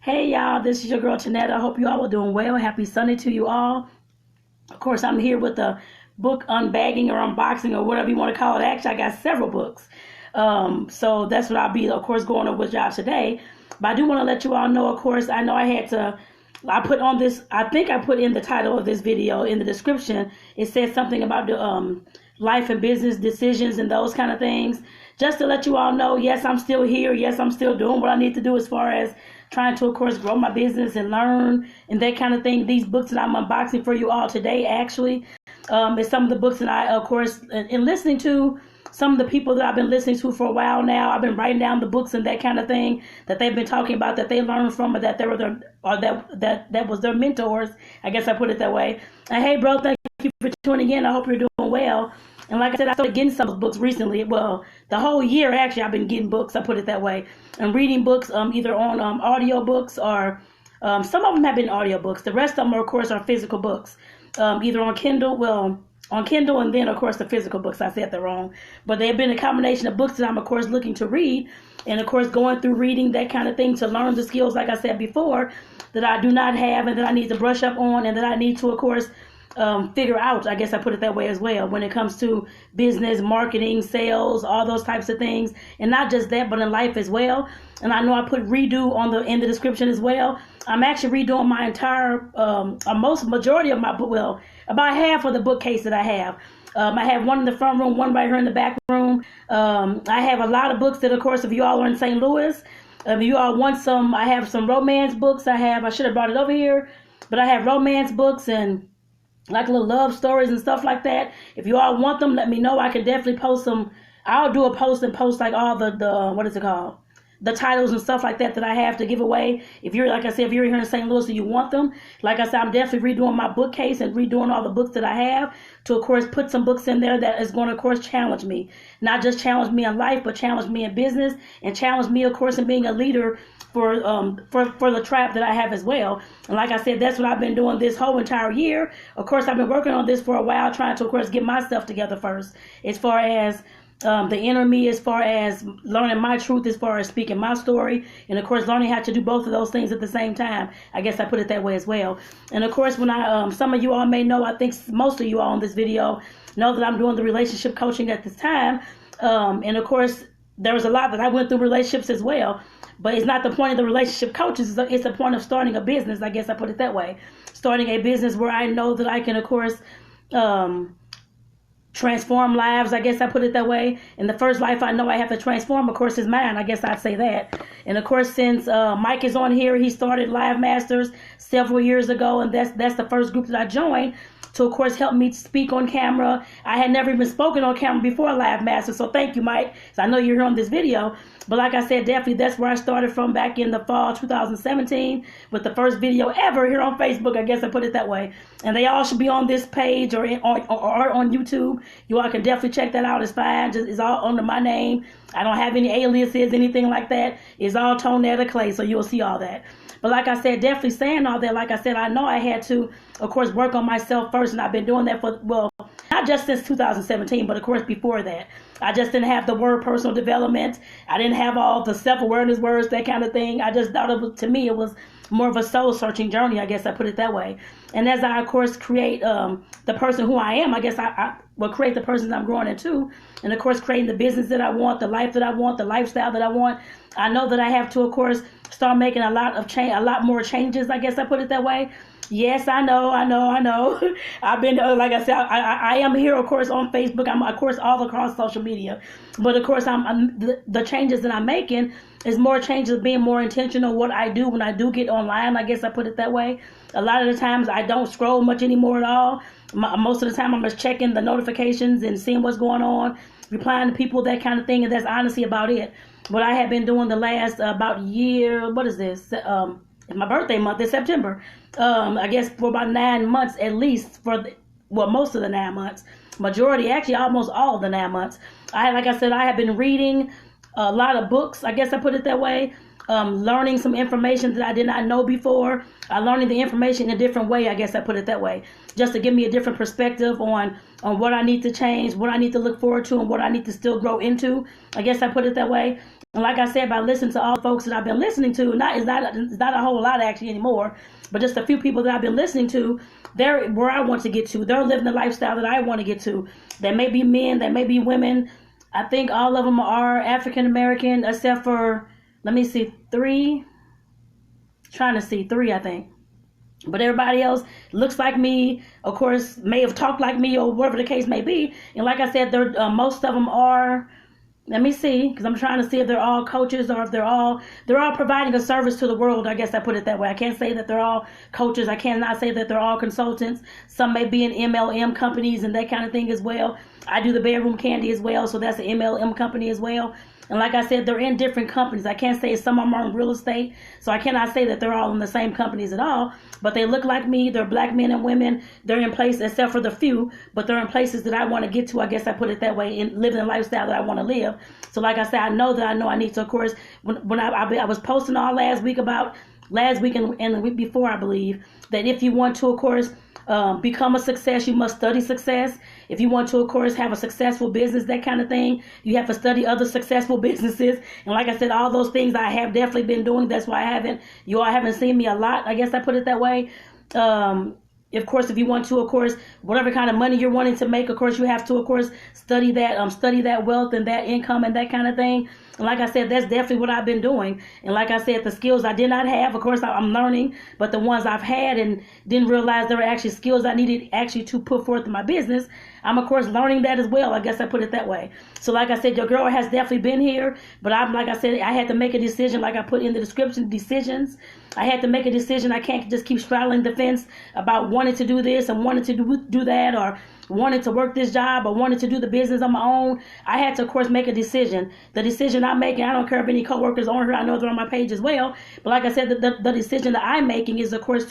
Hey y'all, this is your girl Tonetta. I hope you all are doing well. Happy Sunday to you all. Of course, I'm here with the book unbagging or unboxing or whatever you want to call it. Actually, I got several books. So that's what I'll be, of course, going over with y'all today. But I do want to let you all know, of course, I know I put on this, I think I put in the title of this video in the description. It says something about the life and business decisions and those kind of things. Just to let you all know, yes, I'm still here. Yes, I'm still doing what I need to do as far as trying to, of course, grow my business and learn and that kind of thing. These books that I'm unboxing for you all today, actually, is some of the books that I, of course, in listening to some of the people that I've been listening to for a while now. I've been writing down the books and that kind of thing that they've been talking about, that they learned from, or that they were their, or that was their mentors. I guess I put it that way. And hey, bro, thank you for tuning in. I hope you're doing well. And like I said, I started getting some books recently. Well, the whole year, actually, I've been getting books. I put it that way. And reading books, either on audio books or some of them have been audio books. The rest of them, of course, are physical books, either on Kindle. Well, on Kindle, and then, of course, the physical books. I said that wrong. But they have been a combination of books that I'm, of course, looking to read. And, of course, going through reading that kind of thing to learn the skills, like I said before, that I do not have and that I need to brush up on and that I need to, of course, figure out, I guess I put it that way as well, when it comes to business, marketing, sales, all those types of things. And not just that, but in life as well. And I know I put redo in the description as well. I'm actually redoing my entire, majority of my book, well, about half of the bookcase that I have. I have one in the front room, one right here in the back room. I have a lot of books that, of course, if you all are in St. Louis, if you all want some, I have some romance books. I should have brought it over here, but I have romance books and like little love stories and stuff like that. If you all want them, let me know. I can definitely post them. I'll do a post and post like all the what is it called? The titles and stuff like that I have to give away. If you're, like I said, if you're here in St. Louis and you want them, like I said, I'm definitely redoing my bookcase and redoing all the books that I have to, of course, put some books in there that is going to, of course, challenge me. Not just challenge me in life, but challenge me in business and challenge me, of course, in being a leader for the tribe that I have as well. And like I said, that's what I've been doing this whole entire year. Of course, I've been working on this for a while, trying to, of course, get myself together first, as far as the inner me, as far as learning my truth, as far as speaking my story, and of course learning how to do both of those things at the same time. I guess I put it that way as well. And of course, when some of you all may know, I think most of you all in this video know that I'm doing the relationship coaching at this time. And of course, there was a lot that I went through relationships as well. But it's not the point of the relationship coaches. It's the point of starting a business. I guess I put it that way. Starting a business where I know that I can, of course, transform lives. I guess I put it that way. And the first life I know I have to transform, of course, is mine. I guess I'd say that. And of course, since Mike is on here, he started Live Masters several years ago, and that's the first group that I joined to, of course, help me speak on camera. I had never even spoken on camera before Live Masters, so thank you, Mike. So I know you're here on this video. But like I said, definitely that's where I started from back in the fall 2017 with the first video ever here on Facebook. I guess I put it that way. And they all should be on this page or on YouTube. You all can definitely check that out. It's fine. It's all under my name. I don't have any aliases, anything like that. It's all Tonetta Clay, so you'll see all that. But like I said, definitely saying all that, like I said, I know I had to, of course, work on myself first. And I've been doing that for, well, not just since 2017, but of course before that. I just didn't have the word personal development. I didn't have all the self-awareness words, that kind of thing. I just thought to me, it was more of a soul-searching journey. I guess I put it that way. And as I, of course, create the person who I am, I guess I will create the person I'm growing into. And, of course, creating the business that I want, the life that I want, the lifestyle that I want. I know that I have to, of course, start making a lot more changes. I guess I put it that way. Yes, I know. I've been, like I said, I am here, of course, on Facebook. I'm, of course, all across social media. But, of course, the changes that I'm making is more changes, being more intentional what I do when I do get online. I guess I put it that way. A lot of the times I don't scroll much anymore at all. Most of the time I'm just checking the notifications and seeing what's going on, replying to people, that kind of thing. And that's honestly about it. What I have been doing the last about year, what is this? My birthday month is September. I guess for about 9 months at least, most of the 9 months. Majority, actually almost all of the 9 months. Like I said, I have been reading a lot of books. I guess I put it that way. Learning some information that I did not know before. Learning the information in a different way. I guess I put it that way. Just to give me a different perspective on what I need to change, what I need to look forward to, and what I need to still grow into. I guess I put it that way. And like I said, by listening to all the folks that I've been listening to, it's not a whole lot actually anymore, but just a few people that I've been listening to, they're where I want to get to. They're living the lifestyle that I want to get to. They may be men, they may be women. I think all of them are African American, except for, let me see, three, I think. But everybody else looks like me, of course, may have talked like me, or whatever the case may be. And like I said, most of them are, let me see, because I'm trying to see if they're all coaches or if they're all providing a service to the world. I guess I put it that way. I can't say that they're all coaches. I cannot say that they're all consultants. Some may be in MLM companies and that kind of thing as well. I do the Bedroom Candy as well, so that's an MLM company as well. And like I said, they're in different companies. I can't say some of them are in real estate, so I cannot say that they're all in the same companies at all. But they look like me. They're black men and women. They're in places, except for the few, but they're in places that I want to get to. I guess I put it that way, in living the lifestyle that I want to live. So like I said, I know I need to, of course, when I was posting all last week and the week before, I believe, that if you want to, of course, become a success, you must study success. If you want to, of course, have a successful business, that kind of thing, you have to study other successful businesses. And like I said, all those things I have definitely been doing. That's why you all haven't seen me a lot. I guess I put it that way. Of course, if you want to, of course, whatever kind of money you're wanting to make, of course, you have to, of course, study that wealth and that income and that kind of thing. And like I said, that's definitely what I've been doing. And like I said, the skills I did not have, of course, I'm learning, but the ones I've had and didn't realize there were actually skills I needed actually to put forth in my business, I'm, of course, learning that as well. I guess I put it that way. So like I said, your girl has definitely been here, but like I said, I had to make a decision, like I put in the description, decisions. I had to make a decision. I can't just keep straddling the fence about wanting to do this and wanting to do that, or wanted to work this job or wanted to do the business on my own. I had to, of course, make a decision. The decision I'm making, I don't care if any coworkers on here, I know they're on my page as well. But like I said, the decision that I'm making is, of course,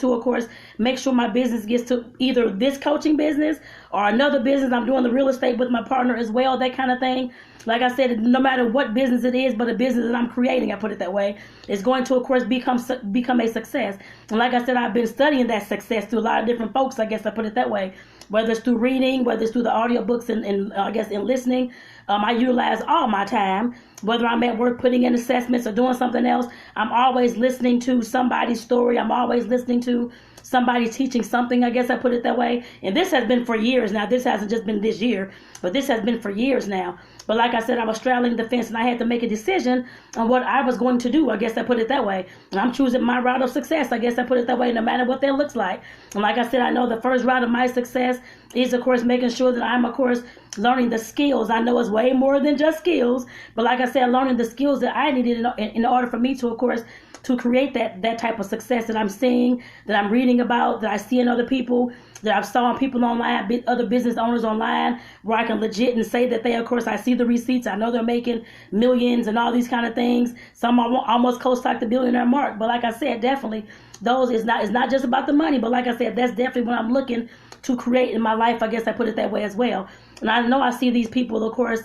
make sure my business gets to either this coaching business or another business. I'm doing the real estate with my partner as well, that kind of thing. Like I said, no matter what business it is, but a business that I'm creating, I put it that way, is going to, of course, become a success. And like I said, I've been studying that success through a lot of different folks, I guess I put it that way. Whether it's through reading, whether it's through the audiobooks and I guess in listening, I utilize all my time. Whether I'm at work putting in assessments or doing something else, I'm always listening to somebody's story. I'm always listening to somebody teaching something, I guess I put it that way. And this has been for years now. This hasn't just been this year, but this has been for years now. But like I said, I was straddling the fence and I had to make a decision on what I was going to do. I guess I put it that way. And I'm choosing my route of success. I guess I put it that way, no matter what that looks like. And like I said, I know the first route of my success is, of course, making sure that I'm, of course, learning the skills. I know it's way more than just skills. But like I said, learning the skills that I needed in order for me to, of course, to create that type of success that I'm seeing, that I'm reading about, that I see in other people, that I've saw in people online, other business owners online, where I can legit and say that they, of course, I see the receipts. I know they're making millions and all these kind of things. Some are almost close to like the billionaire mark. But like I said, definitely, it's not just about the money. But like I said, that's definitely what I'm looking to create in my life. I guess I put it that way as well. And I know I see these people, of course,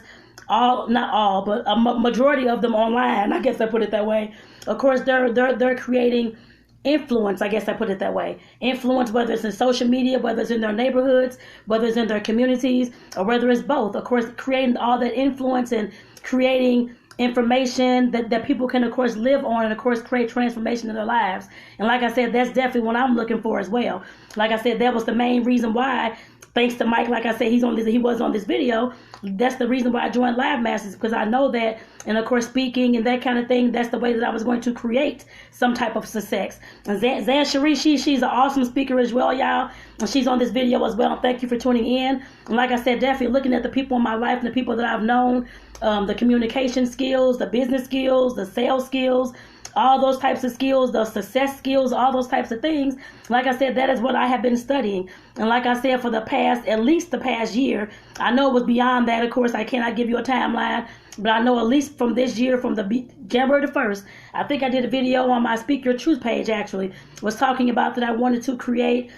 not all, but a majority of them online. I guess I put it that way. Of course, they're creating influence. I guess I put it that way. Influence, whether it's in social media, whether it's in their neighborhoods, whether it's in their communities, or whether it's both. Of course, creating all that influence and creating information that people can, of course, live on and, of course, create transformation in their lives. And like I said, that's definitely what I'm looking for as well. Like I said, that was the main reason why, thanks to Mike, like I said, he was on this video. That's the reason why I joined Live Masters, because I know that, and of course, speaking and that kind of thing, that's the way that I was going to create some type of success. And Zan Cherie, she's an awesome speaker as well, y'all. And she's on this video as well. Thank you for tuning in. And like I said, definitely looking at the people in my life and the people that I've known, the communication skills, the business skills, the sales skills, all those types of skills, the success skills, all those types of things. Like I said, that is what I have been studying. And like I said, for at least the past year, I know it was beyond that. Of course, I cannot give you a timeline, but I know at least from this year, from the January the 1st, I think I did a video on my Speak Your Truth page, actually, was talking about that I wanted to create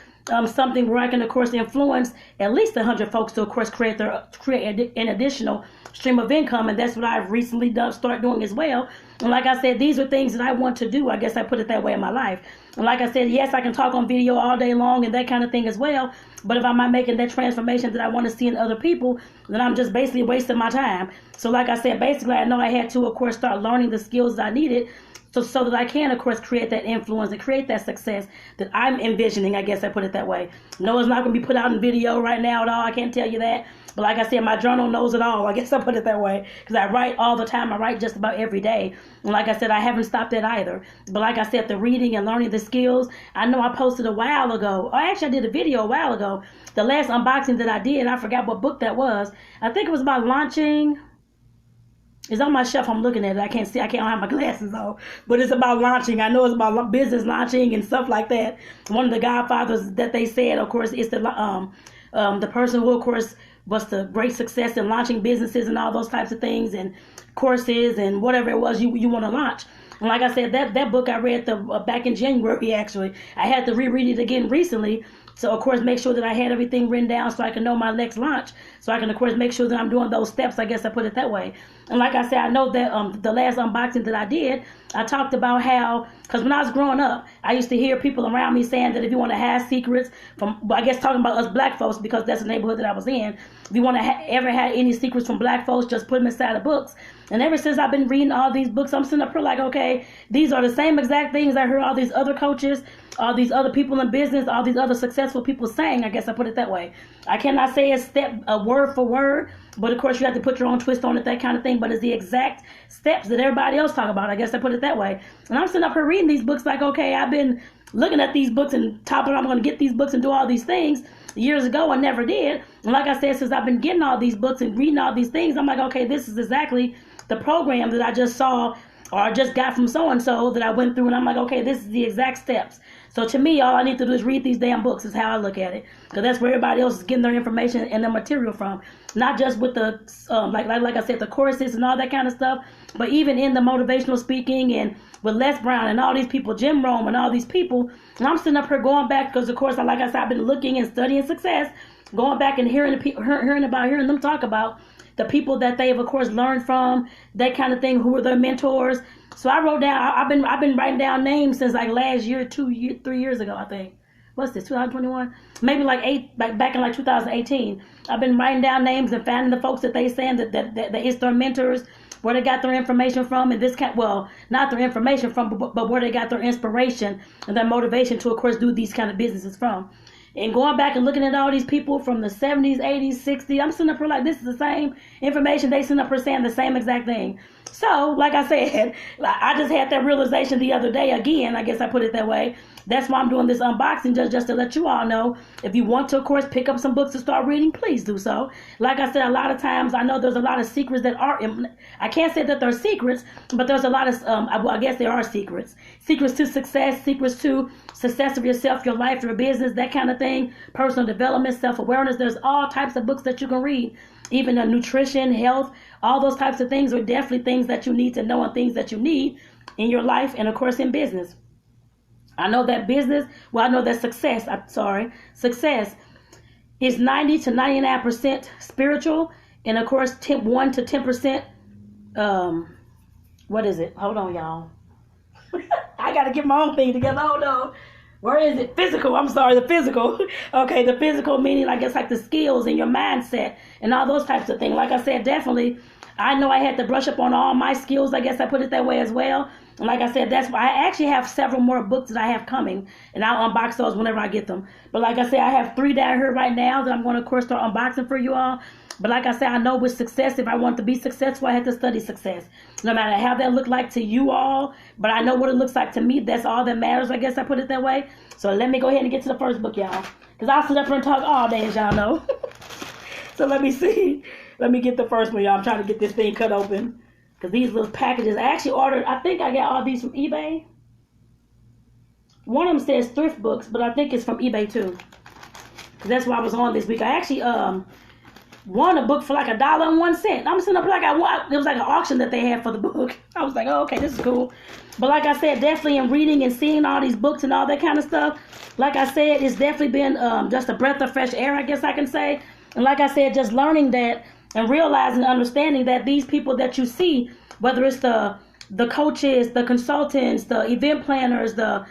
something where I can, of course, influence at least 100 folks to, of course, create an additional stream of income. And that's what I've recently started doing as well. And like I said, these are things that I want to do. I guess I put it that way in my life. And like I said, yes, I can talk on video all day long and that kind of thing as well. But if I'm not making that transformation that I want to see in other people, then I'm just basically wasting my time. So like I said, basically, I know I had to, of course, start learning the skills that I needed so that I can, of course, create that influence and create that success that I'm envisioning. I guess I put it that way. No, it's not going to be put out in video right now at all. I can't tell you that. But like I said, my journal knows it all. I guess I put it that way. Because I write all the time. I write just about every day. And like I said, I haven't stopped that either. But like I said, the reading and learning the skills, I know I posted a while ago. Or actually, I did a video a while ago. The last unboxing that I did, I forgot what book that was. I think it was about launching. It's on my shelf. I'm looking at it. I can't see. I can't have my glasses on. But it's about launching. I know it's about business launching and stuff like that. One of the godfathers that they said, of course, is the person who, of course, was the great success in launching businesses and all those types of things and courses and whatever it was you want to launch. And like I said, that book I read back in January, actually. I had to reread it again recently. So, of course, make sure that I had everything written down so I can know my next launch. So I can, of course, make sure that I'm doing those steps. I guess I put it that way. And like I said, I know that the last unboxing that I did, I talked about how, because when I was growing up, I used to hear people around me saying that if you want to have secrets from, I guess talking about us black folks, because that's the neighborhood that I was in. If you want to ever have any secrets from black folks, just put them inside of books. And ever since I've been reading all these books, I'm sitting up here like, okay, these are the same exact things I heard all these other coaches, all these other people in business, all these other successful people saying. I guess I put it that way. I cannot say it's word for word, but of course you have to put your own twist on it, that kind of thing. But it's the exact steps that everybody else talk about. I guess I put it that way. And I'm sitting up here reading these books like, okay, I've been looking at these books and topping, I'm going to get these books and do all these things. Years ago, I never did. And like I said, since I've been getting all these books and reading all these things, I'm like, okay, this is exactly the program that I just saw or I just got from so-and-so that I went through. And I'm like, okay, this is the exact steps. So to me, all I need to do is read these damn books is how I look at it. Because that's where everybody else is getting their information and their material from. Not just with the, like I said, the courses and all that kind of stuff, but even in the motivational speaking and with Les Brown and all these people, Jim Rome and all these people. And I'm sitting up here going back because, of course, like I said, I've been looking and studying success, going back and hearing them talk about the people that they've, of course, learned from, that kind of thing, who were their mentors. So I wrote down, I've been writing down names since like last year, 3 years ago, I think. What's this, 2021? Maybe back in like 2018. I've been writing down names and finding the folks that they saying that it's their mentors, where they got their information from, and this kind, well, not their information from, but where they got their inspiration and their motivation to, of course, do these kind of businesses from. And going back and looking at all these people from the 70s, 80s, 60s, I'm sitting up here like, this is the same information. They sitting up here saying the same exact thing. So, like I said, I just had that realization the other day again. I guess I put it that way. That's why I'm doing this unboxing, just to let you all know. If you want to, of course, pick up some books to start reading, please do so. Like I said, a lot of times, I know there's a lot of secrets that are, I can't say that they're secrets, but there's a lot of, I guess there are secrets. Secrets to success, secrets to success of yourself, your life, your business, that kind of thing. Personal development, self-awareness. There's all types of books that you can read. Even nutrition, health, all those types of things are definitely things that you need to know and things that you need in your life and, of course, in business. I know that success is 90 to 99% spiritual, and of course 1 to 10%, what is it? Hold on, y'all. I got to get my own thing together. Hold on. Where is it? Physical. I'm sorry, the physical. Okay, the physical meaning, I guess, like the skills and your mindset and all those types of things. Like I said, definitely, I know I had to brush up on all my skills. I guess I put it that way as well. And like I said, that's why I actually have several more books that I have coming, and I'll unbox those whenever I get them. But like I said, I have 3 down here right now that I'm going to, of course, start unboxing for you all. But like I said, I know with success, if I want to be successful, I have to study success. No matter how that look like to you all, but I know what it looks like to me. That's all that matters, I guess I put it that way. So let me go ahead and get to the first book, y'all. Because I'll sit up here and talk all day, as y'all know. So let me see. Let me get the first one, y'all. I'm trying to get this thing cut open. Because these little packages, I actually ordered, I think I got all these from eBay. One of them says thrift books, but I think it's from eBay too. Because that's why I was on this week. I actually won a book for like $1.01. I'm sitting up like it was like an auction that they had for the book. I was like, oh, okay, this is cool. But like I said, definitely in reading and seeing all these books and all that kind of stuff, like I said, it's definitely been just a breath of fresh air, I guess I can say. And like I said, just learning that and realizing and understanding that these people that you see, whether it's the the coaches, the consultants, the event planners, the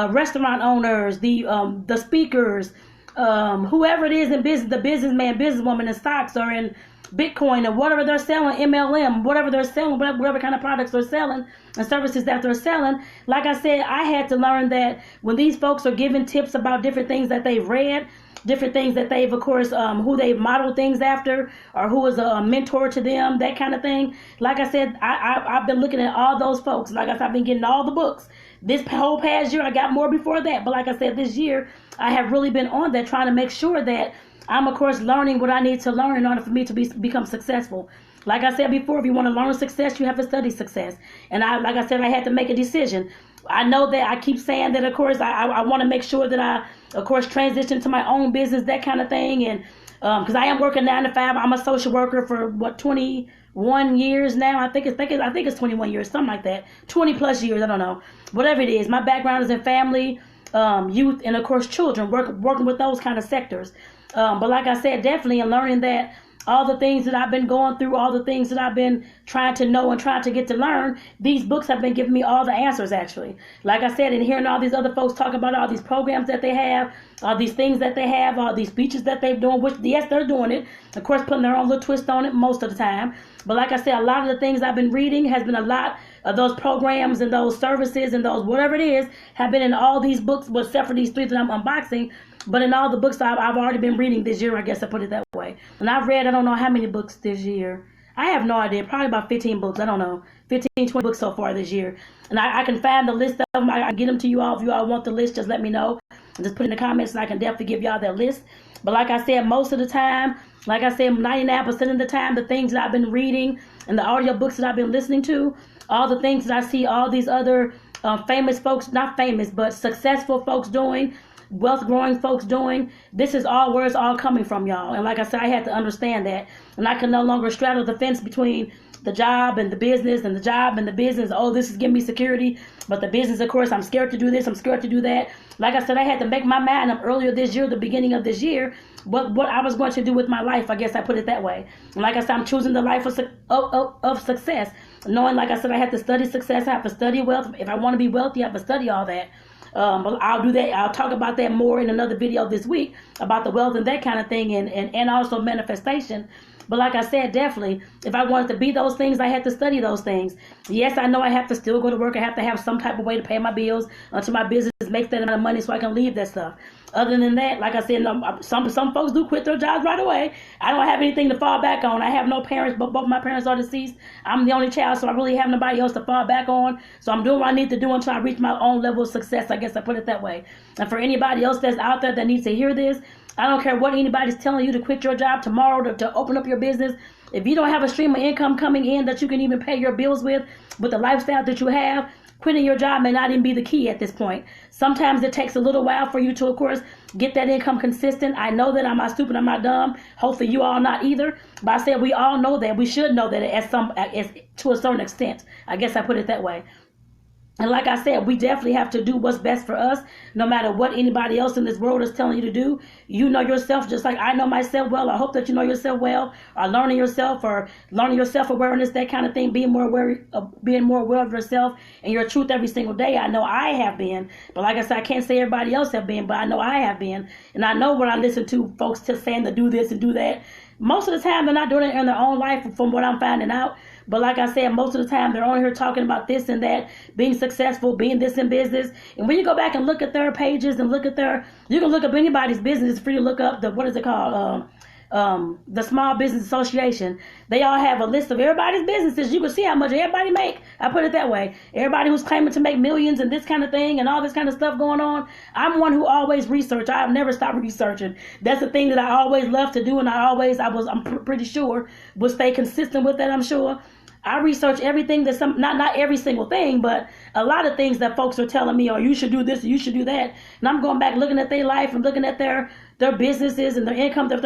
restaurant owners, the speakers, whoever it is in business, the businessman, businesswoman in stocks or in Bitcoin or whatever they're selling, MLM, whatever they're selling, whatever kind of products they're selling and services that they're selling. Like I said, I had to learn that when these folks are giving tips about different things that they've read, different things that they've, of course, who they've modeled things after or who is a mentor to them, that kind of thing. Like I said, I've been looking at all those folks. Like I said, I've been getting all the books. This whole past year, I got more before that. But like I said, this year, I have really been on that, trying to make sure that I'm, of course, learning what I need to learn in order for me to become successful. Like I said before, if you want to learn success, you have to study success. And like I said, I had to make a decision. I know that I keep saying that, of course, I want to make sure that I, of course, transition to my own business, that kind of thing. And because I am working 9 to 5, I'm a social worker for 21 years now. I think it's 21 years, something like that. 20 plus years, I don't know. Whatever it is. My background is in family, youth, and of course children, working with those kind of sectors. But like I said, definitely in learning that all the things that I've been going through, all the things that I've been trying to know and trying to get to learn, these books have been giving me all the answers, actually. Like I said, and hearing all these other folks talk about all these programs that they have, all these things that they have, all these speeches that they're doing, which, yes, they're doing it. Of course, putting their own little twist on it most of the time. But like I said, a lot of the things I've been reading has been a lot of those programs and those services and those whatever it is have been in all these books, but except for these 3 that I'm unboxing. But in all the books I've already been reading this year, I guess I put it that way. And I've read, I don't know how many books this year. I have no idea. Probably about 15 books. I don't know. 15, 20 books so far this year. And I can find the list of them. I can get them to you all. If you all want the list, just let me know. And just put in the comments and I can definitely give y'all that list. But like I said, most of the time, like I said, 99% of the time, the things that I've been reading and the audio books that I've been listening to, all the things that I see all these other famous folks, not famous, but successful folks doing, wealth growing folks doing, this is all where it's all coming from, y'all. And like I said, I had to understand that. And I can no longer straddle the fence between the job and the business and the job and the business. Oh, this is giving me security. But the business, of course, I'm scared to do this. I'm scared to do that. Like I said, I had to make my mind up earlier this year, the beginning of this year, what I was going to do with my life. I guess I put it that way. And like I said, I'm choosing the life of success. Knowing, like I said, I have to study success. I have to study wealth. If I want to be wealthy, I have to study all that. But I'll do that. I'll talk about that more in another video this week about the wealth and that kind of thing and also manifestation. But like I said, definitely, if I wanted to be those things, I had to study those things. Yes, I know I have to still go to work. I have to have some type of way to pay my bills until my business makes that amount of money so I can leave that stuff. Other than that, like I said, some folks do quit their jobs right away. I don't have anything to fall back on. I have no parents, but both my parents are deceased. I'm the only child, so I really have nobody else to fall back on. So I'm doing what I need to do until I reach my own level of success. I guess I put it that way. And for anybody else that's out there that needs to hear this, I don't care what anybody's telling you to quit your job tomorrow to open up your business. If you don't have a stream of income coming in that you can even pay your bills with the lifestyle that you have, quitting your job may not even be the key at this point. Sometimes it takes a little while for you to, of course, get that income consistent. I know that I'm not stupid, I'm not dumb. Hopefully you all not either. But I said we all know that. We should know that to a certain extent. I guess I put it that way. And like I said, we definitely have to do what's best for us, no matter what anybody else in this world is telling you to do. You know yourself just like I know myself well. I hope that you know yourself well, or learning your self-awareness, that kind of thing, being more aware of yourself and your truth every single day. I know I have been, but like I said, I can't say everybody else have been, but I know I have been. And I know when I listen to folks just saying to do this and do that, most of the time they're not doing it in their own life from what I'm finding out. But like I said, most of the time they're on here talking about this and that, being successful, being this in business. And when you go back and look at their pages and you can look up anybody's business. It's free to look up the Small Business Association. They all have a list of everybody's businesses. You can see how much everybody make. I put it that way. Everybody who's claiming to make millions and this kind of thing and all this kind of stuff going on. I'm one who always research. I've never stopped researching. That's the thing that I always love to do, and I'm pretty sure will stay consistent with that, I'm sure. I research everything that's not every single thing, but a lot of things that folks are telling me, oh, you should do this, you should do that. And I'm going back looking at their life and looking at their businesses and their income that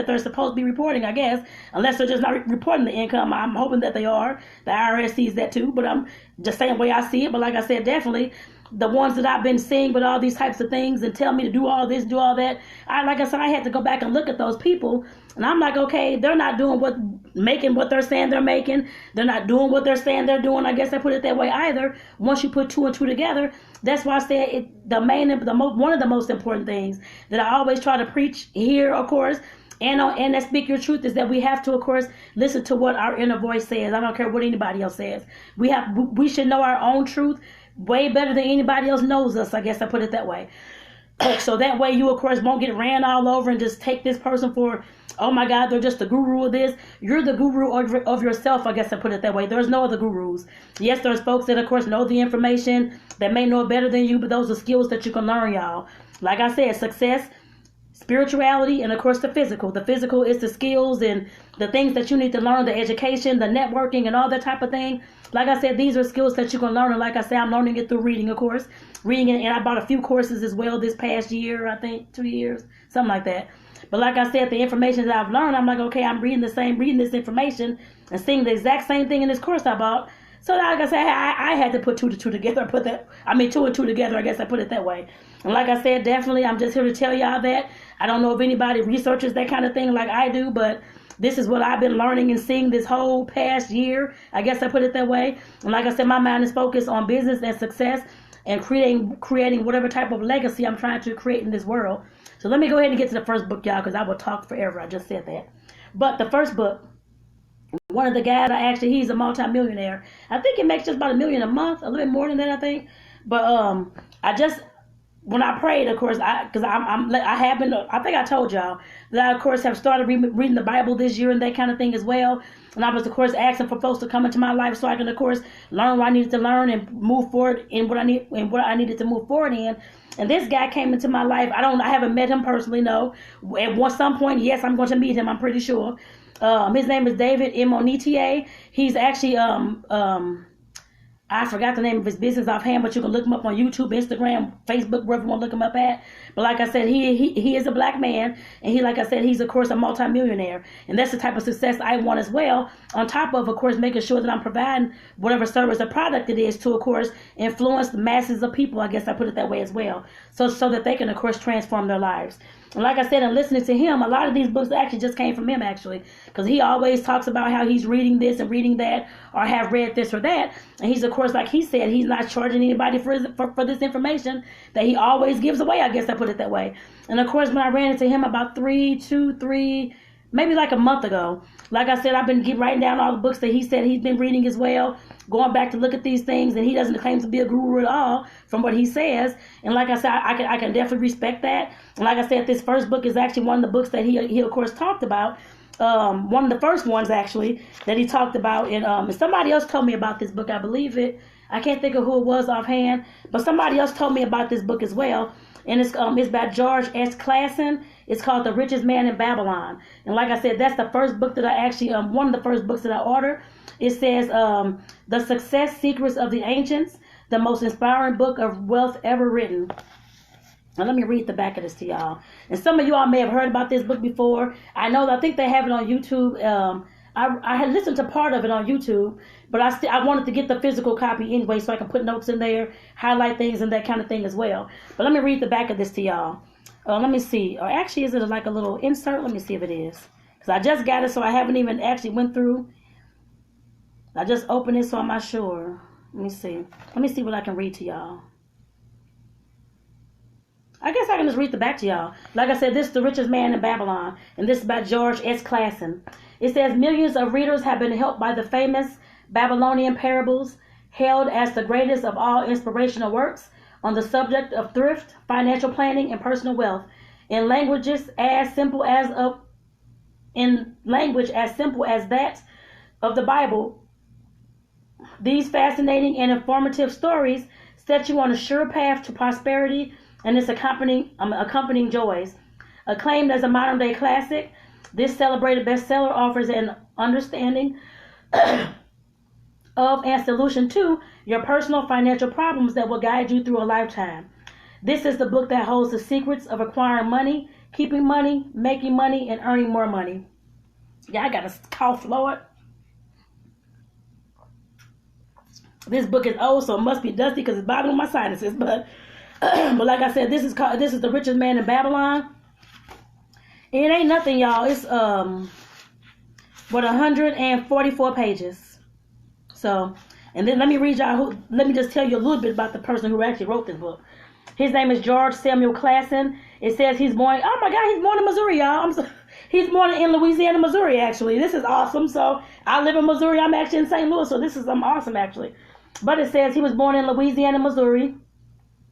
they're supposed to be reporting, I guess, unless they're just not reporting the income. I'm hoping that they are. The IRS sees that too, but I'm just saying the way I see it. But like I said, definitely, the ones that I've been seeing with all these types of things and tell me to do all this, do all that. Like I said, I had to go back and look at those people, and I'm like, okay, they're not making what they're saying they're making. They're not doing what they're saying they're doing. I guess I put it that way either. Once you put two and two together, that's why I said one of the most important things that I always try to preach here, of course, and that Speak Your Truth, is that we have to, of course, listen to what our inner voice says. I don't care what anybody else says. We should know our own truth way better than anybody else knows us. I guess I put it that way. So that way you, of course, won't get ran all over and just take this person for, oh my God, they're just the guru of this. You're the guru of yourself, I guess I put it that way. There's no other gurus. Yes, there's folks that, of course, know the information, that may know it better than you, but those are skills that you can learn, y'all. Like I said, success, spirituality, and of course the physical. The physical is the skills and the things that you need to learn, the education, the networking, and all that type of thing. Like I said, these are skills that you can learn, and like I said, I'm learning it through reading, of course. Reading it, and I bought a few courses as well this past year, I think 2 years, something like that. But like I said, the information that I've learned, I'm like, okay, I'm reading this information and seeing the exact same thing in this course I bought. So like I said, I had to put two and two together. Two and two together, I guess I put it that way. And like I said, definitely, I'm just here to tell y'all that. I don't know if anybody researches that kind of thing like I do, but this is what I've been learning and seeing this whole past year. I guess I put it that way. And like I said, my mind is focused on business and success and creating whatever type of legacy I'm trying to create in this world. So let me go ahead and get to the first book, y'all, because I will talk forever. I just said that. But the first book, one of the guys, he's a multi-millionaire. I think he makes just about $1 million a month, a little bit more than that, I think. But when I prayed, of course, I think I told y'all that I, of course, have started reading the Bible this year and that kind of thing as well. And I was, of course, asking for folks to come into my life so I can, of course, learn what I needed to learn and move forward in what I needed to move forward in. And this guy came into my life. I haven't met him personally, no. At some point, yes, I'm going to meet him, I'm pretty sure. His name is David Monetier. He's actually I forgot the name of his business offhand, but you can look him up on YouTube, Instagram, Facebook, wherever you want to look him up at. But like I said, he is a black man, and like I said, he's, of course, a multimillionaire. And that's the type of success I want as well, on top of course, making sure that I'm providing whatever service or product it is to, of course, influence the masses of people, I guess I put it that way as well, so that they can, of course, transform their lives. And like I said, in listening to him, a lot of these books actually just came from him, actually, because he always talks about how he's reading this and reading that, or have read this or that. And he's, of course, like he said, he's not charging anybody for this information that he always gives away, I guess I put it that way. And of course, when I ran into him about maybe like a month ago, like I said, I've been writing down all the books that he said he's been reading as well, going back to look at these things, and he doesn't claim to be a guru at all from what he says. And like I said, I can definitely respect that. And like I said, this first book is actually one of the books that he of course talked about. One of the first ones actually that he talked about, and somebody else told me about this book. I believe it. I can't think of who it was offhand, but somebody else told me about this book as well. And it's by George S. Clason. It's called The Richest Man in Babylon. And like I said, that's the first book that I actually, one of the first books that I ordered. It says, The Success Secrets of the Ancients, the most inspiring book of wealth ever written. Now let me read the back of this to y'all. And some of you all may have heard about this book before. I think they have it on YouTube. I had listened to part of it on YouTube, but I wanted to get the physical copy anyway so I can put notes in there, highlight things, and that kind of thing as well. But let me read the back of this to y'all. Let me see. Or actually, is it like a little insert? Let me see if it is. Because I just got it, so I haven't even actually went through. I just opened it, so I'm not sure. Let me see. Let me see what I can read to y'all. I guess I can just read the back to y'all. Like I said, this is The Richest Man in Babylon, and this is by George S. Clason. It says, millions of readers have been helped by the famous Babylonian parables, hailed as the greatest of all inspirational works on the subject of thrift, financial planning, and personal wealth, in language as simple as that of the Bible. These fascinating and informative stories set you on a sure path to prosperity and its accompanying joys. Acclaimed as a modern-day classic, this celebrated bestseller offers an understanding of and solution to your personal financial problems that will guide you through a lifetime. This is the book that holds the secrets of acquiring money, keeping money, making money, and earning more money. Yeah, I got a cough, Lord. This book is old, so it must be dusty because it's bothering my sinuses. But like I said, this is The Richest Man in Babylon. And it ain't nothing, y'all. It's 144 pages. So, and then let me just tell you a little bit about the person who actually wrote this book. His name is George Samuel Clason. It says he's born. Oh my God, he's born in Missouri, y'all. He's born in Louisiana, Missouri. Actually, this is awesome. So I live in Missouri. I'm actually in St. Louis, so this is awesome, actually. But it says he was born in Louisiana, Missouri,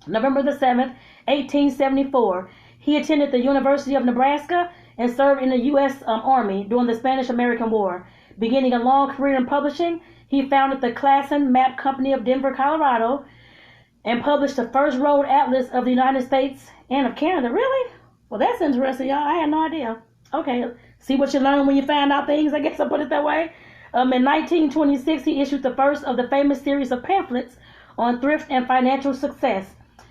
November the 7th, 1874. He attended the University of Nebraska and served in the U.S. Army during the Spanish-American War. Beginning a long career in publishing, he founded the Clason Map Company of Denver, Colorado, and published the first road atlas of the United States and of Canada. Really? Well, that's interesting, y'all. I had no idea. Okay, see what you learn when you find out things, I guess I'll put it that way. In 1926, he issued the first of the famous series of pamphlets on thrift and financial success,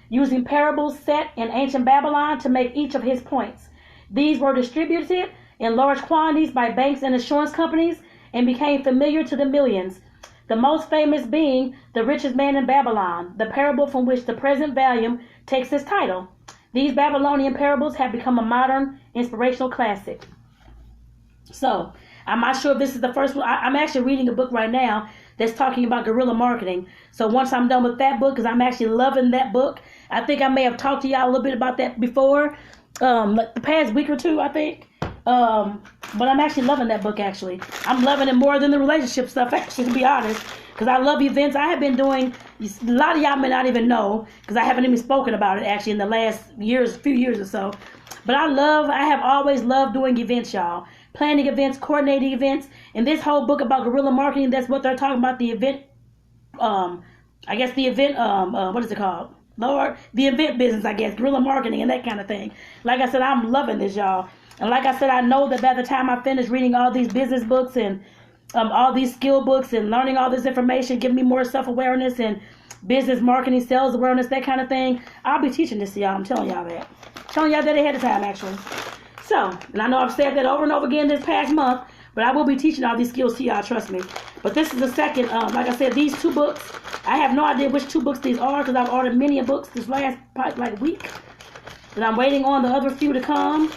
using parables set in ancient Babylon to make each of his points. These were distributed in large quantities by banks and insurance companies and became familiar to the millions. The most famous being The Richest Man in Babylon, the parable from which the present volume takes its title. These Babylonian parables have become a modern inspirational classic. So, I'm not sure if this is the first one. I'm actually reading a book right now that's talking about guerrilla marketing. So once I'm done with that book, because I'm actually loving that book, I think I may have talked to y'all a little bit about that before, like the past week or two, I think. But I'm actually loving that book, actually. I'm loving it more than the relationship stuff, actually, to be honest. Because I love events. I have been doing, a lot of y'all may not even know, because I haven't even spoken about it, actually, in the last few years or so. But I have always loved doing events, y'all. Planning events, coordinating events. And this whole book about guerrilla marketing, that's what they're talking about, the event, what is it called? Lord, the event business, I guess, guerrilla marketing and that kind of thing. Like I said, I'm loving this, y'all. And like I said, I know that by the time I finish reading all these business books and all these skill books and learning all this information, giving me more self-awareness and business marketing, sales awareness, that kind of thing, I'll be teaching this to y'all. I'm telling y'all that. Telling y'all that ahead of time, actually. So, and I know I've said that over and over again this past month, but I will be teaching all these skills to y'all, trust me. But this is the second, like I said, these two books, I have no idea which two books these are because I've ordered many books this last week. And I'm waiting on the other few to come.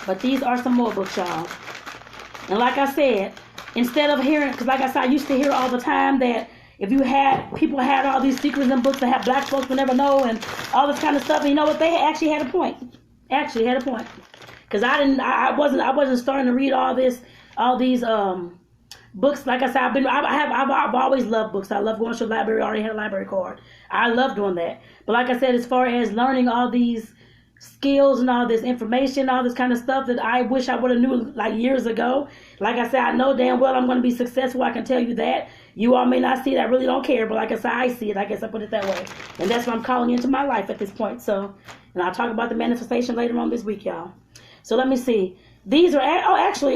But these are some more books, y'all. And like I said, instead of hearing, because like I said, I used to hear all the time that if people had all these secrets and books that have black folks would never know and all this kind of stuff, and you know what, they actually had a point. Because I wasn't starting to read all these books. Like I said, I've always loved books. I love going to the library. I already had a library card. I love doing that. But like I said, as far as learning all these skills and all this information, all this kind of stuff that I wish I would have knew like years ago. Like I said, I know damn well I'm going to be successful. I can tell you that. You all may not see it. I really don't care. But like I said, I see it. I guess I put it that way. And that's what I'm calling into my life at this point. So, and I'll talk about the manifestation later on this week, y'all. So let me see. These are, actually,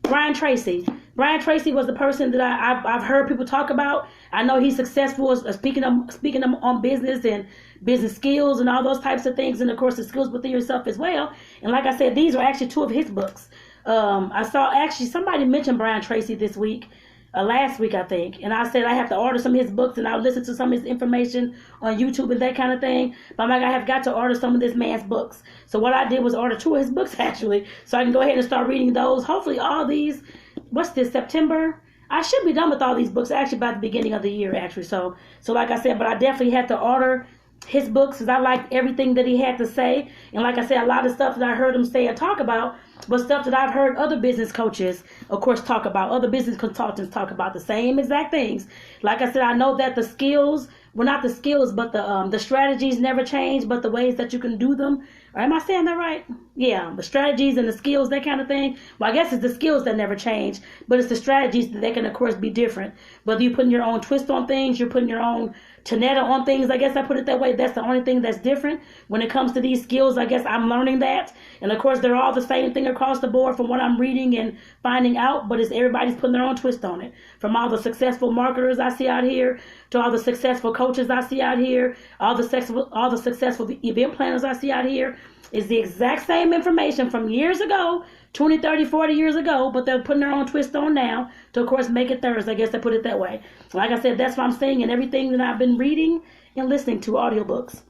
Brian Tracy. Brian Tracy was the person that I've heard people talk about. I know he's successful speaking on business and business skills and all those types of things, and of course the skills within yourself as well. And like I said, these are actually two of his books. I saw actually somebody mentioned Brian Tracy this week, last week I think, and I said I have to order some of his books and I'll listen to some of his information on YouTube and that kind of thing. But I'm like, I have got to order some of this man's books. So what I did was order two of his books actually, so I can go ahead and start reading those. Hopefully all these. What's this, September? I should be done with all these books actually by the beginning of the year, actually. So like I said, but I definitely had to order his books because I liked everything that he had to say. And like I said, a lot of stuff that I heard him say and talk about was stuff that I've heard other business coaches, of course, talk about. Other business consultants talk about the same exact things. Like I said, I know that the skills, well, not the skills, but the strategies never change, but the ways that you can do them. Or am I saying that right? Yeah, the strategies and the skills, that kind of thing. Well, I guess it's the skills that never change, but it's the strategies that can, of course, be different. Whether you're putting your own twist on things, you're putting your own Tonetta on things, I guess I put it that way. That's the only thing that's different. When it comes to these skills, I guess I'm learning that. And, of course, they're all the same thing across the board from what I'm reading and finding out, but it's everybody's putting their own twist on it. From all the successful marketers I see out here to all the successful coaches I see out here, all the successful event planners I see out here. It's the exact same same information from years ago, 20, 30, 40 years ago, but they're putting their own twist on now to, of course, make it theirs. I guess they put it that way. Like I said, that's what I'm saying in everything that I've been reading and listening to audiobooks.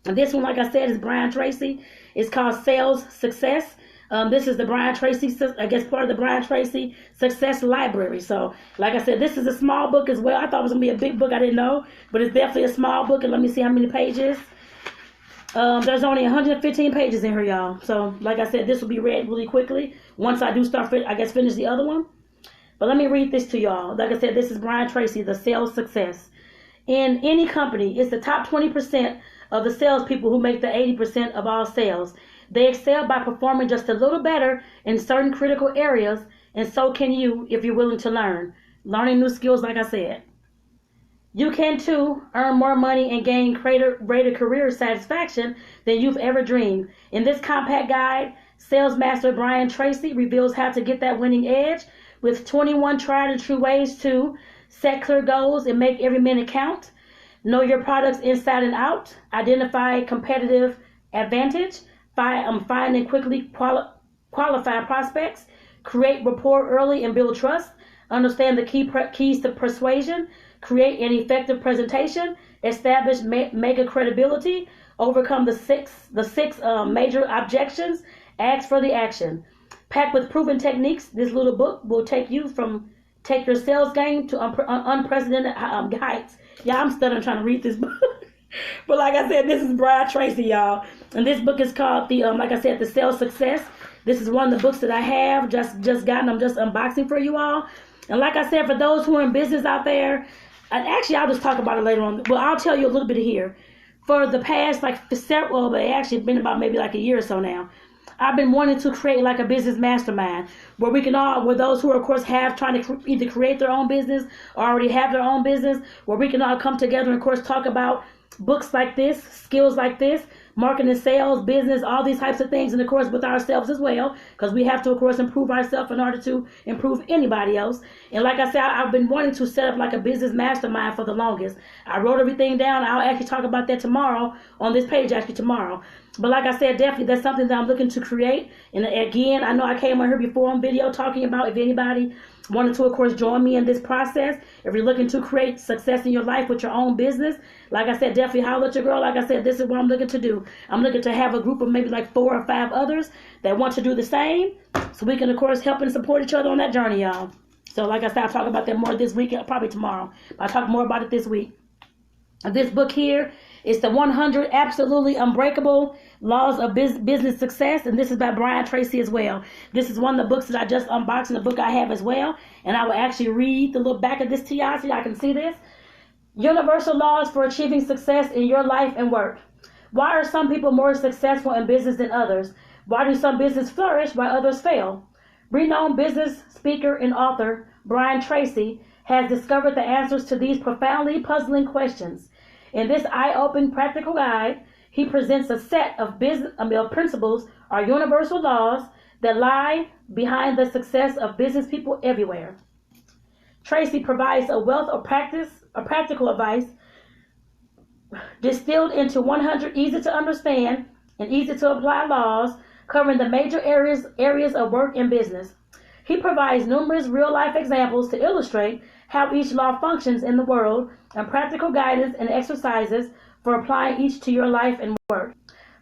And this one, like I said, is Brian Tracy. It's called Sales Success. This is the Brian Tracy, I guess, part of the Brian Tracy Success Library. So, like I said, this is a small book as well. I thought it was going to be a big book. I didn't know. But it's definitely a small book. And let me see how many pages. There's only 115 pages in here, y'all. So, like I said, this will be read really quickly once I do start, finish the other one. But let me read this to y'all. Like I said, this is Brian Tracy, the Sales Success. In any company, it's the top 20% of the salespeople who make the 80% of all sales. They excel by performing just a little better in certain critical areas, and so can you if you're willing to learn. Learning new skills, like I said. You can, too, earn more money and gain greater career satisfaction than you've ever dreamed. In this compact guide, Sales Master Brian Tracy reveals how to get that winning edge with 21 tried and true ways to set clear goals and make every minute count, know your products inside and out, identify competitive advantage, find and quickly qualify prospects, create rapport early and build trust, understand the keys to persuasion, create an effective presentation, establish mega credibility, overcome the six major objections, ask for the action. Packed with proven techniques, this little book will take your sales game to unprecedented heights. Yeah, I'm stuttering trying to read this book. But like I said, this is Brian Tracy, y'all. And this book is called like I said, The Sales Success. This is one of the books that I have just gotten. I'm just unboxing for you all. And like I said, for those who are in business out there, and actually I'll just talk about it later on. Well, I'll tell you a little bit here. For the past but it actually been about maybe like a year or so now, I've been wanting to create like a business mastermind where where those who are, of course, trying to either create their own business or already have their own business, where we can all come together and, of course, talk about books like this, skills like this, marketing, sales, business, all these types of things, and of course with ourselves as well, because we have to, of course, improve ourselves in order to improve anybody else. And like I said, I've been wanting to set up like a business mastermind for the longest. I wrote everything down. I'll actually talk about that tomorrow on this page, tomorrow. But like I said, definitely that's something that I'm looking to create. And again, I know I came on here before on video talking about if anybody wanted to, of course, join me in this process. If you're looking to create success in your life with your own business, like I said, definitely holler at your girl. Like I said, this is what I'm looking to do. I'm looking to have a group of maybe like 4 or 5 others that want to do the same, so we can, of course, help and support each other on that journey, y'all. So like I said, I'll talk about that more this week, probably tomorrow. But I'll talk more about it this week. This book here is the 100 Absolutely Unbreakable Laws of Business Success, and this is by Brian Tracy as well. This is one of the books that I just unboxed, and the book I have as well, and I will actually read the little back of this to y'all so y'all can see this. Universal Laws for Achieving Success in Your Life and Work. Why are some people more successful in business than others? Why do some businesses flourish while others fail? Renowned business speaker and author Brian Tracy has discovered the answers to these profoundly puzzling questions. In this eye-opening practical guide, he presents a set of principles or universal laws that lie behind the success of business people everywhere. Tracy provides a wealth of practical advice distilled into 100 easy to understand and easy to apply laws covering the major areas of work and business. He provides numerous real-life examples to illustrate how each law functions in the world and practical guidance and exercises for applying each to your life and work.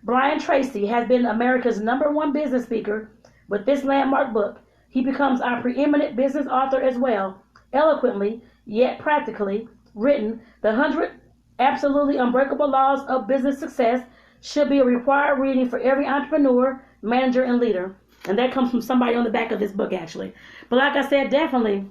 Brian Tracy has been America's #1 business speaker with this landmark book. He becomes our preeminent business author as well. Eloquently, yet practically, written, The 100 Absolutely Unbreakable Laws of Business Success should be a required reading for every entrepreneur, manager, and leader. And that comes from somebody on the back of this book, actually. But like I said, definitely,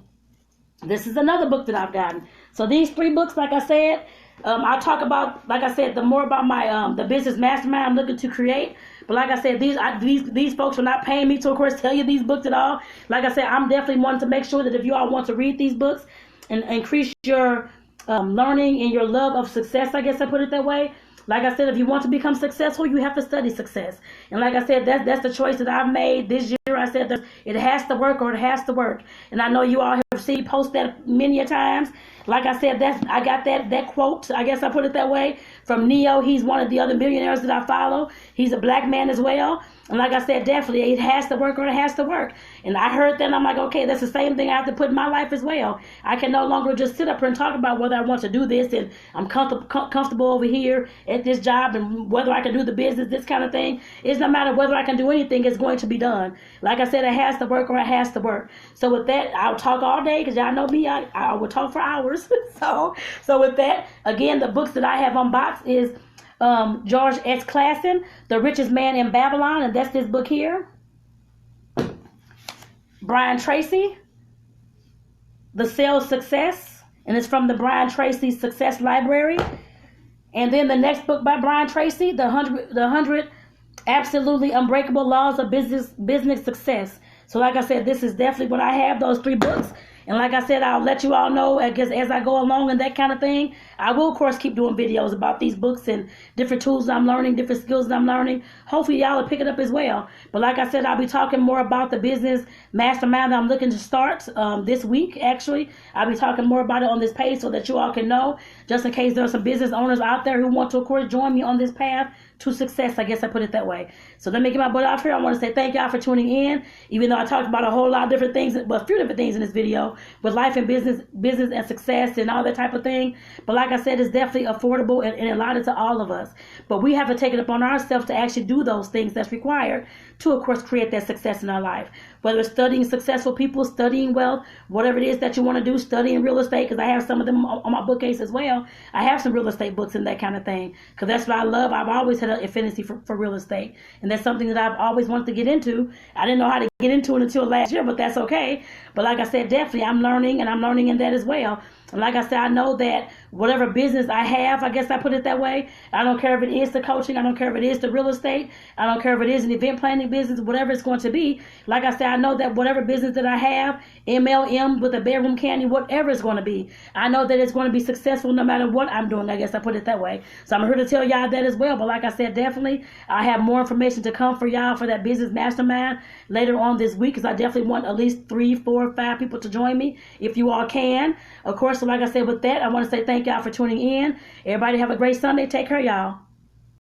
this is another book that I've gotten. So these 3 books, like I said, I'll talk about, like I said, the more about my the business mastermind I'm looking to create. But like I said, these folks are not paying me to, of course, tell you these books at all. Like I said, I'm definitely wanting to make sure that if you all want to read these books and increase your learning and your love of success, I guess I put it that way. Like I said, if you want to become successful, you have to study success. And like I said, that's the choice that I've made this year. I said that it has to work or it has to work. And I know you all have seen post that many a times. like I said, I got that quote, I guess I put it that way, from Neo. He's one of the other millionaires that I follow. He's a black man as well. And like I said, definitely it has to work or it has to work. And I heard that and I'm like, okay, that's the same thing I have to put in my life as well. I can no longer just sit up here and talk about whether I want to do this and I'm comfortable over here at this job and whether I can do the business, this kind of thing. It's no matter whether I can do anything, it's going to be done. Like I said, it has to work or it has to work. So with that, I'll talk all day because y'all know me, I will talk for hours. so with that, again, the books that I have unboxed is George S. Clason, The Richest Man in Babylon, and that's this book here. Brian Tracy, The Sales Success, and it's from the Brian Tracy Success Library. And then the next book by Brian Tracy, the 100 Absolutely Unbreakable Laws of Business Success. So like I said, this is definitely what I have, those 3 books. And like I said, I'll let you all know as I go along and that kind of thing. I will, of course, keep doing videos about these books and different tools I'm learning, different skills that I'm learning. Hopefully, y'all will pick it up as well. But like I said, I'll be talking more about the business mastermind that I'm looking to start this week, actually. I'll be talking more about it on this page so that you all can know, just in case there are some business owners out there who want to, of course, join me on this path to success. I guess I put it that way. So let me get my butt off here. I want to say thank y'all for tuning in, even though I talked about a whole lot of different things, well, a few different things in this video with life and business and success and all that type of thing. But like I said, it's definitely affordable and allotted to all of us. But we have to take it upon ourselves to actually do those things that's required to, of course, create that success in our life. Whether it's studying successful people, studying wealth, whatever it is that you want to do, studying real estate, because I have some of them on my bookcase as well. I have some real estate books and that kind of thing, because that's what I love. I've always had an affinity for real estate, and that's something that I've always wanted to get into. I didn't know how to get into it until last year, but that's okay. But like I said, definitely I'm learning, and I'm learning in that as well. And like I said, I know that whatever business I have, I guess I put it that way, I don't care if it is the coaching, I don't care if it is the real estate, I don't care if it is an event planning business, whatever it's going to be. Like I said, I know that whatever business that I have, MLM with a bedroom candy, whatever it's going to be, I know that it's going to be successful no matter what I'm doing. I guess I put it that way. So I'm here to tell y'all that as well. But like I said, definitely I have more information to come for y'all for that business mastermind later on this week, because I definitely want at least 3, 4, 5 people to join me if you all can. Of course, so like I said, with that, I want to say thank y'all for tuning in. Everybody have a great Sunday. Take care, y'all.